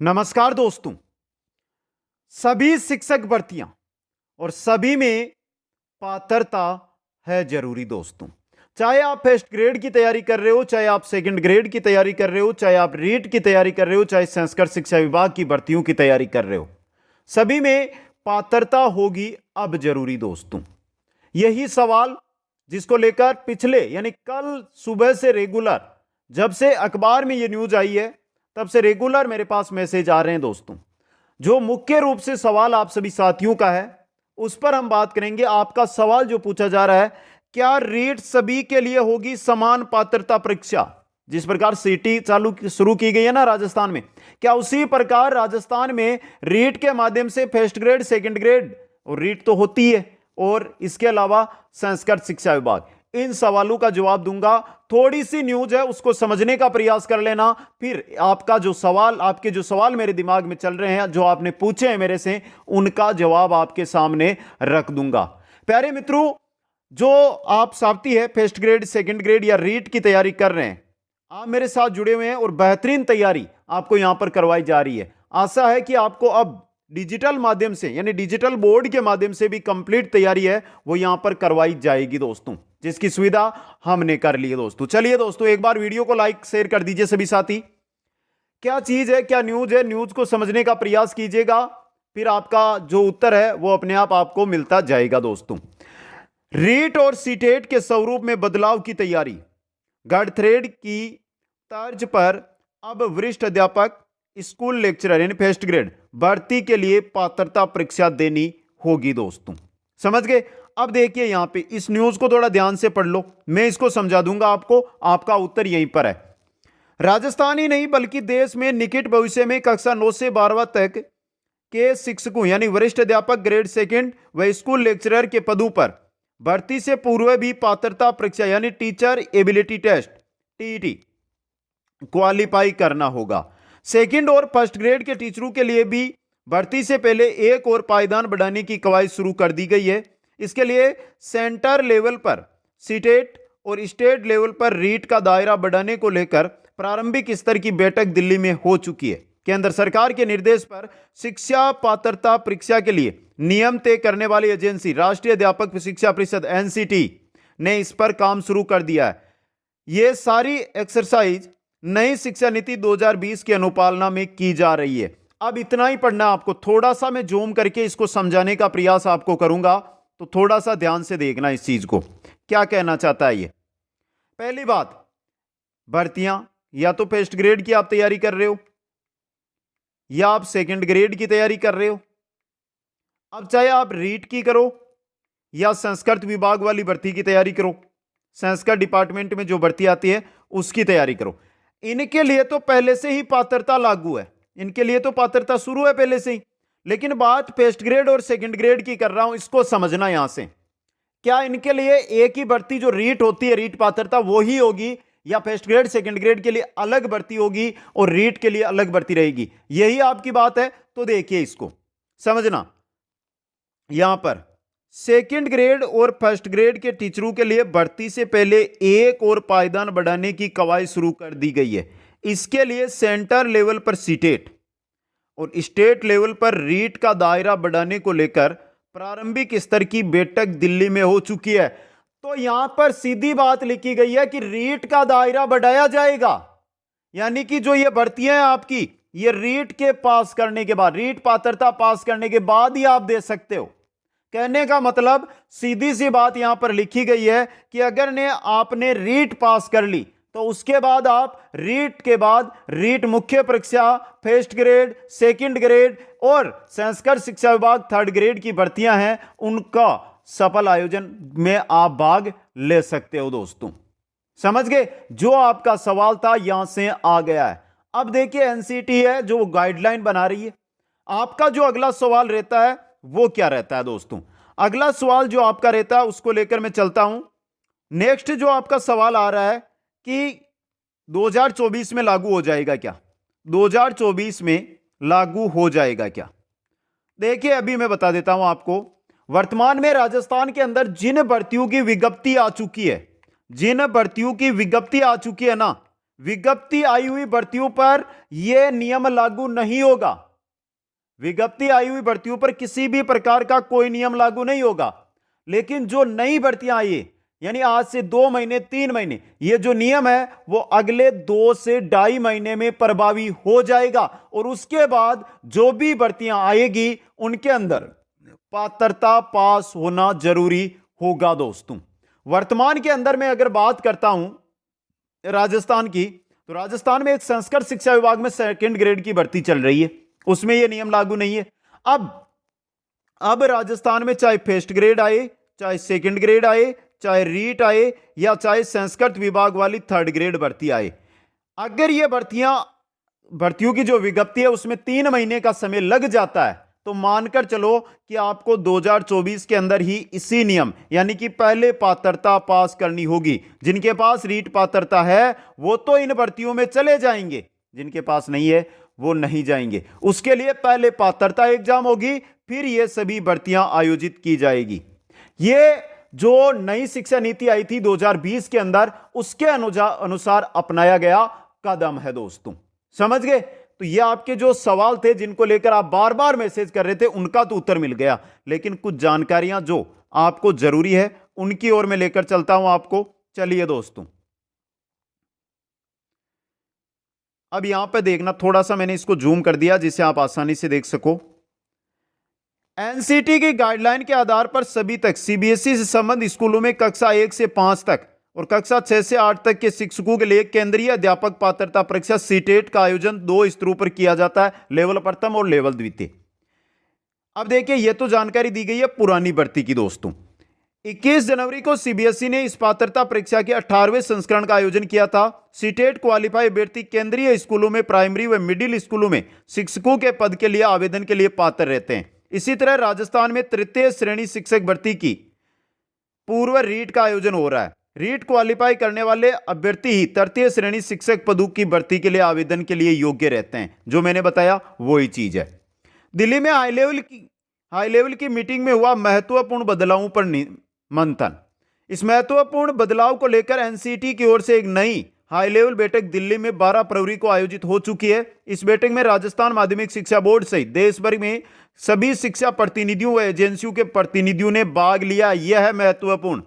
नमस्कार दोस्तों। सभी शिक्षक भर्तियां और सभी में पात्रता है जरूरी दोस्तों। चाहे आप फर्स्ट ग्रेड की तैयारी कर रहे हो, चाहे आप सेकंड ग्रेड की तैयारी कर रहे हो, चाहे आप रीट की तैयारी कर रहे हो, चाहे संस्कृत शिक्षा विभाग की भर्तियों की तैयारी कर रहे हो, सभी में पात्रता होगी अब जरूरी दोस्तों। यही सवाल जिसको लेकर पिछले यानी कल सुबह से रेगुलर, जब से अखबार में यह न्यूज आई है तब से रेगुलर मेरे पास मैसेज आ रहे हैं दोस्तों। जो मुख्य रूप से सवाल आप सभी साथियों का है उस पर हम बात करेंगे। आपका सवाल जो पूछा जा रहा है, क्या रीट सभी के लिए होगी समान पात्रता परीक्षा? जिस प्रकार सीटी शुरू की गई है ना राजस्थान में, क्या उसी प्रकार राजस्थान में रीट के माध्यम से फर्स्ट ग्रेड, सेकंड ग्रेड और रीट तो होती है, और इसके अलावा संस्कृत शिक्षा विभाग? इन सवालों का जवाब दूंगा। थोड़ी सी न्यूज है उसको समझने का प्रयास कर लेना, फिर आपके जो सवाल मेरे दिमाग में चल रहे हैं, जो आपने पूछे हैं मेरे से, उनका जवाब आपके सामने रख दूंगा। प्यारे मित्रों, जो आप साथी है फर्स्ट ग्रेड, सेकंड ग्रेड या रीट की तैयारी कर रहे हैं, आप मेरे साथ जुड़े हुए हैं और बेहतरीन तैयारी आपको यहां पर करवाई जा रही है। आशा है कि आपको अब डिजिटल माध्यम से यानी डिजिटल बोर्ड के माध्यम से भी कंप्लीट तैयारी है वो यहां पर करवाई जाएगी दोस्तों, जिसकी सुविधा हमने कर ली है दोस्तों। चलिए दोस्तों, एक बार वीडियो को लाइक शेयर कर दीजिए सभी साथी। क्या चीज है, क्या न्यूज है, न्यूज को समझने का प्रयास कीजिएगा, फिर आपका जो उत्तर है वो अपने आप आपको मिलता जाएगा दोस्तों। रीट और सीटेट के स्वरूप में बदलाव की तैयारी, गढ़थरेड की तर्ज पर अब वरिष्ठ अध्यापक, स्कूल लेक्चरर यानी फर्स्ट ग्रेड भर्ती के लिए पात्रता परीक्षा देनी होगी दोस्तों। समझ गए? अब देखिए यहां पे इस न्यूज को थोड़ा ध्यान से पढ़ लो, मैं इसको समझा दूंगा आपको। आपका उत्तर यहीं पर है। राजस्थान ही नहीं बल्कि देश में निकट भविष्य में कक्षा 9 से 12 तक के शिक्षकों यानी वरिष्ठ अध्यापक, ग्रेड सेकंड व स्कूल लेक्चरर के पदों पर भर्ती से पूर्व भी पात्रता परीक्षा यानी teacher ability test TET qualify करना होगा। सेकंड और फर्स्ट ग्रेड के टीचरों के लिए भी भर्ती से पहले एक और पायदान बढ़ाने की कवायद शुरू कर दी गई है। इसके लिए सेंटर लेवल पर सीटेट और स्टेट लेवल पर रीट का दायरा बढ़ाने को लेकर प्रारंभिक स्तर की बैठक दिल्ली में हो चुकी है। केंद्र सरकार के निर्देश पर शिक्षा पात्रता परीक्षा के लिए नियम तय करने वाली एजेंसी राष्ट्रीय अध्यापक शिक्षा परिषद एनसीटी ने इस पर काम शुरू कर दिया है। यह सारी एक्सरसाइज नई शिक्षा नीति 2020 की अनुपालना में की जा रही है। अब इतना ही पढ़ना आपको, थोड़ा सा मैं जूम करके इसको समझाने का प्रयास आपको करूंगा, तो थोड़ा सा ध्यान से देखना इस चीज को, क्या कहना चाहता है ये। पहली बात, भर्तियां या तो फर्स्ट ग्रेड की आप तैयारी कर रहे हो या आप सेकंड ग्रेड की तैयारी कर रहे हो। अब चाहे आप रीट की करो या संस्कृत विभाग वाली भर्ती की तैयारी करो, संस्कृत डिपार्टमेंट में जो भर्ती आती है उसकी तैयारी करो, इनके लिए तो पहले से ही पात्रता लागू है, इनके लिए तो पात्रता शुरू है पहले से ही। लेकिन बात फर्स्ट ग्रेड और सेकंड ग्रेड की कर रहा हूं, इसको समझना यहां से। क्या इनके लिए एक ही भर्ती जो रीट होती है, रीट पात्रता वो ही होगी, या फर्स्ट ग्रेड सेकंड ग्रेड के लिए अलग भर्ती होगी और रीट के लिए अलग भर्ती रहेगी? यही आपकी बात है। तो देखिए इसको समझना, यहां पर सेकंड ग्रेड और फर्स्ट ग्रेड के टीचरों के लिए भर्ती से पहले एक और पायदान बढ़ाने की कवायद शुरू कर दी गई है। इसके लिए सेंटर लेवल पर सीटेट और स्टेट लेवल पर रीट का दायरा बढ़ाने को लेकर प्रारंभिक स्तर की बैठक दिल्ली में हो चुकी है। तो यहां पर सीधी बात लिखी गई है कि रीट का दायरा बढ़ाया जाएगा, यानी कि जो ये भर्तियां हैं आपकी, ये रीट के पास करने के बाद, रीट पात्रता पास करने के बाद ही आप दे सकते हो। कहने का मतलब सीधी सी बात यहां पर लिखी गई है कि अगर आपने रीट पास कर ली तो उसके बाद आप रीट के बाद रीट मुख्य परीक्षा, फर्स्ट ग्रेड, सेकंड ग्रेड और संस्कृत शिक्षा विभाग थर्ड ग्रेड की भर्तियां हैं, उनका सफल आयोजन में आप भाग ले सकते हो दोस्तों। समझ गए? जो आपका सवाल था यहां से आ गया है। अब देखिए एनसीटी है जो गाइडलाइन बना रही है। आपका जो अगला सवाल रहता है वो क्या रहता है दोस्तों? अगला सवाल जो आपका रहता है उसको लेकर मैं चलता हूं। नेक्स्ट जो आपका सवाल आ रहा है कि 2024 में लागू हो जाएगा क्या? 2024 में लागू हो जाएगा क्या? देखिए अभी मैं बता देता हूं आपको। वर्तमान में राजस्थान के अंदर जिन भर्तियों की विज्ञप्ति आ चुकी है, जिन भर्तियों की विज्ञप्ति आ चुकी है ना, विज्ञप्ति आई हुई भर्तियों पर यह नियम लागू नहीं होगा। विज्ञप्ति आई हुई भर्तियों पर किसी भी प्रकार का कोई नियम लागू नहीं होगा। लेकिन जो नई भर्तियां आई यानी आज से 2 महीने 3 महीने, ये जो नियम है वो अगले 2 से 2.5 महीने में प्रभावी हो जाएगा और उसके बाद जो भी भर्तियां आएगी उनके अंदर पात्रता पास होना जरूरी होगा दोस्तों। वर्तमान के अंदर मैं अगर बात करता हूं राजस्थान की, तो राजस्थान में एक संस्कृत शिक्षा विभाग में 2nd ग्रेड की भर्ती चल रही है, उसमें यह नियम लागू नहीं है। अब राजस्थान में चाहे 1st ग्रेड आए, चाहे 2nd ग्रेड आए, चाहे रीट आए या चाहे संस्कृत विभाग वाली 3rd ग्रेड भर्ती आए, अगर ये भर्तियों की जो विज्ञप्ति है उसमें 3 महीने का समय लग जाता है, तो मानकर चलो कि आपको 2024 के अंदर ही इसी नियम यानी कि पहले पात्रता पास करनी होगी। जिनके पास रीट पात्रता है वो तो इन भर्तियों में चले जाएंगे, जिनके पास नहीं है वो नहीं जाएंगे। उसके लिए पहले पात्रता एग्जाम होगी, फिर ये सभी भर्तियां आयोजित की जाएगी। ये जो नई शिक्षा नीति आई थी 2020 के अंदर, उसके अनुसार अपनाया गया कदम है दोस्तों। समझ गए? तो ये आपके जो सवाल थे जिनको लेकर आप बार बार मैसेज कर रहे थे, उनका तो उत्तर मिल गया, लेकिन कुछ जानकारियां जो आपको जरूरी है उनकी ओर मैं लेकर चलता हूं आपको। चलिए दोस्तों, अब यहां पे देखना, थोड़ा सा मैंने इसको जूम कर दिया जिससे आप आसानी से देख सको। एनसीटी की गाइडलाइन के आधार पर सभी तक सीबीएसई से संबंधित स्कूलों में कक्षा 1 से 5 तक और कक्षा 6 से 8 तक के शिक्षकों के लिए केंद्रीय अध्यापक पात्रता परीक्षा सीटेट का आयोजन 2 स्तरों पर किया जाता है, लेवल प्रथम और लेवल द्वितीय। अब देखिए, यह तो जानकारी दी गई है पुरानी भर्ती की दोस्तों। 21 जनवरी को सीबीएसई ने इस पात्रता परीक्षा के 18वें संस्करण का आयोजन किया था। सीटेट क्वालिफाई अभ्यर्थी केंद्रीय स्कूलों में प्राइमरी व मिडिल स्कूलों में शिक्षकों के पद के लिए आवेदन के लिए पात्र रहते हैं। इसी तरह राजस्थान में तृतीय श्रेणी शिक्षक भर्ती की पूर्व रीट का आयोजन हो रहा है। रीट क्वालिफाई करने वाले अभ्यर्थी ही तृतीय श्रेणी शिक्षक पदों की भर्ती के लिए आवेदन के लिए योग्य रहते हैं। जो मैंने बताया वही चीज है। दिल्ली में हाई लेवल की मीटिंग में हुआ महत्वपूर्ण बदलावों पर मंथन। इस महत्वपूर्ण बदलाव को लेकर एनसीटी की ओर से एक नई हाई लेवल बैठक दिल्ली में 12 फरवरी को आयोजित हो चुकी है। इस बैठक में राजस्थान माध्यमिक शिक्षा बोर्ड सहित देश भर में सभी शिक्षा प्रतिनिधियों व एजेंसियों के प्रतिनिधियों ने भाग लिया। यह है महत्वपूर्ण।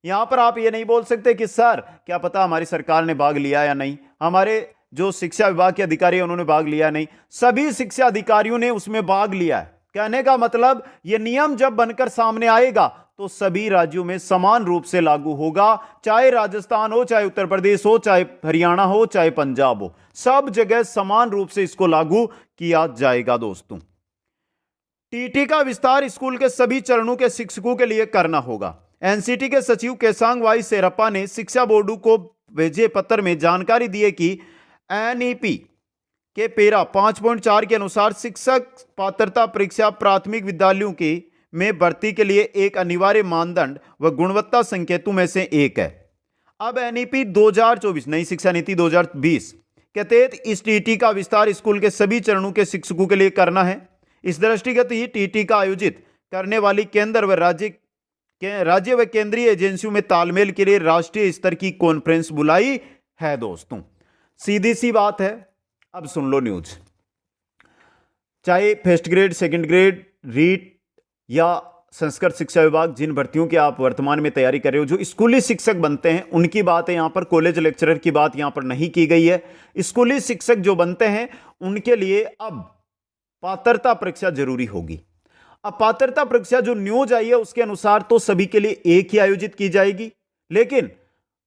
यहां पर आप ये नहीं बोल सकते कि सर क्या पता हमारी सरकार ने भाग लिया या नहीं, हमारे जो शिक्षा विभाग के अधिकारी हैं उन्होंने भाग लिया नहीं। सभी शिक्षा अधिकारियों ने उसमें भाग लिया है। कहने का मतलब यह नियम जब बनकर सामने आएगा तो सभी राज्यों में समान रूप से लागू होगा, चाहे राजस्थान हो, चाहे उत्तर प्रदेश हो, चाहे हरियाणा हो, चाहे पंजाब हो, सब जगह समान रूप से इसको लागू किया जाएगा दोस्तों। टीटी का विस्तार स्कूल के सभी चरणों के शिक्षकों के लिए करना होगा। एनसीटी के सचिव केसांग वाई शेरप्पा ने शिक्षा बोर्डों को भेजे पत्र में जानकारी दी है कि एनईपी के पैरा 5.4 के अनुसार शिक्षक पात्रता परीक्षा प्राथमिक विद्यालयों की में भर्ती के लिए एक अनिवार्य मानदंड व गुणवत्ता संकेतों में से एक है। अब एनईपी 2024 नई शिक्षा नीति 2020 के तहत इस टीटी का विस्तार स्कूल के सभी चरणों के शिक्षकों के लिए करना है। इस दृष्टिगत ही टीटी का आयोजित करने वाली केंद्र व राज्य व केंद्रीय एजेंसियों में तालमेल के लिए राष्ट्रीय स्तर की कॉन्फ्रेंस बुलाई है दोस्तों। सीधी सी बात है। अब सुन लो न्यूज। चाहे first grade, second grade, REET या संस्कृत शिक्षा विभाग, जिन भर्तियों की आप वर्तमान में तैयारी कर रहे हो, जो स्कूली शिक्षक बनते हैं उनकी बात है। यहां पर कॉलेज लेक्चरर की बात यहां पर नहीं की गई है। स्कूली शिक्षक जो बनते हैं उनके लिए अब पात्रता परीक्षा जरूरी होगी। अब पात्रता परीक्षा जो न्यूज आई है उसके अनुसार तो सभी के लिए एक ही आयोजित की जाएगी, लेकिन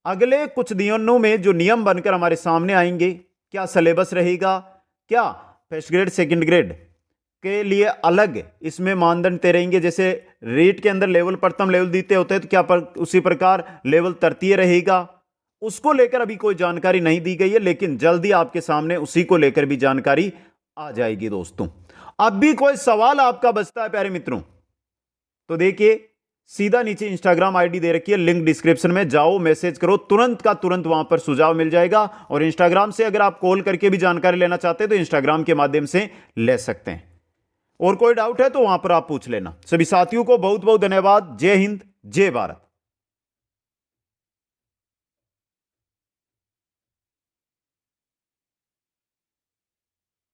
अगले कुछ दिनों में जो नियम बनकर हमारे सामने आएंगे, क्या सिलेबस रहेगा, क्या फर्स्ट ग्रेड सेकंड ग्रेड के लिए अलग इसमें मानदंड तय रहेंगे। जैसे रीट के अंदर लेवल प्रथम लेवल द्वितीय होते हैं, तो क्या उसी प्रकार लेवल तृतीय रहेगा, उसको लेकर अभी कोई जानकारी नहीं दी गई है, लेकिन जल्दी आपके सामने उसी को लेकर भी जानकारी आ जाएगी दोस्तों। अब भी कोई सवाल आपका बचता है प्यारे मित्रों, तो देखिए सीधा नीचे इंस्टाग्राम आईडी दे रखी है, लिंक डिस्क्रिप्शन में, जाओ मैसेज करो, तुरंत का तुरंत वहां पर सुझाव मिल जाएगा। और इंस्टाग्राम से अगर आप कॉल करके भी जानकारी लेना चाहते हैं तो इंस्टाग्राम के माध्यम से ले सकते हैं। और कोई डाउट है तो वहां पर आप पूछ लेना। सभी साथियों को बहुत बहुत धन्यवाद। जय हिंद, जय भारत।